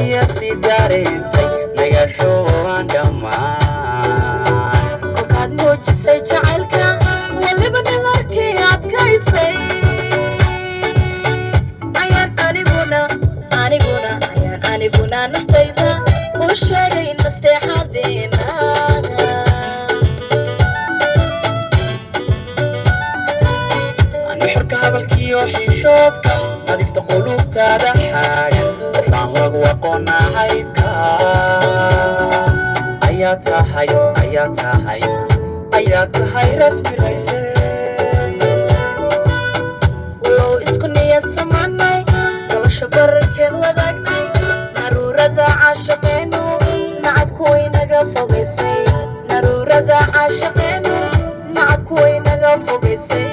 niyadii dareentay naga soo andhamaan kolkaad muujisay jacaylka waliba nimarkii adkaysay ayaan aniguna naftayda u sheegay nasteexadeena nuxurka hadalkiyo xishoodka nadiifta qulubtaada xaagan qofaan lagu aqoonaa caybka ayaa tahay rasmirayse walow isku niyadsamanay nolosha bararkeed wadaagnay naruurada caashaqeenu nacabku waynaga fogaysay naruurada caashaqeenu nacabku waynaga fogaysay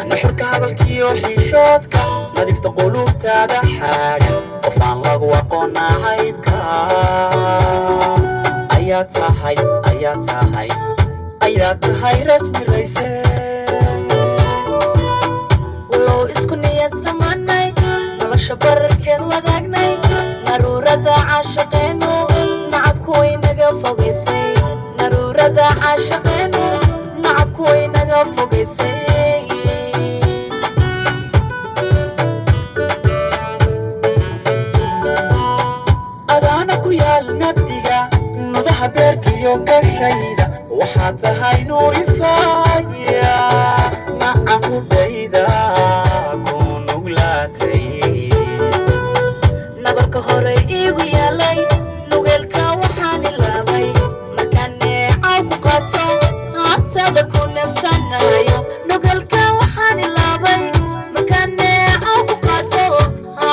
nuxurka hadalkiyo xishoodka nadiifta qulubtaada xaagan qofaan lagu aqoonaa caybka ayaa tahay rasmirayse walow isku niyadsamanay nolosha bararkeed wadaagnay naruurada caashaqeenu nacabku waynaga fogaysay naruurada caashaqeenu nacabku waynaga fogaysay adaana ku yaal nabdiga nudaha beerkiyo gashayda waxaa tahay nuur ifaaya macan hudayda ku nuglaatay nabarka hore iigu yaalay nugeelka waxaan ilaabay markaan neecaw ku qaato agtaada ku neefsanayo nugeelka waxaan ilaabay markaan neecaw ku qaato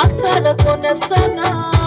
agtaada ku neefsanayo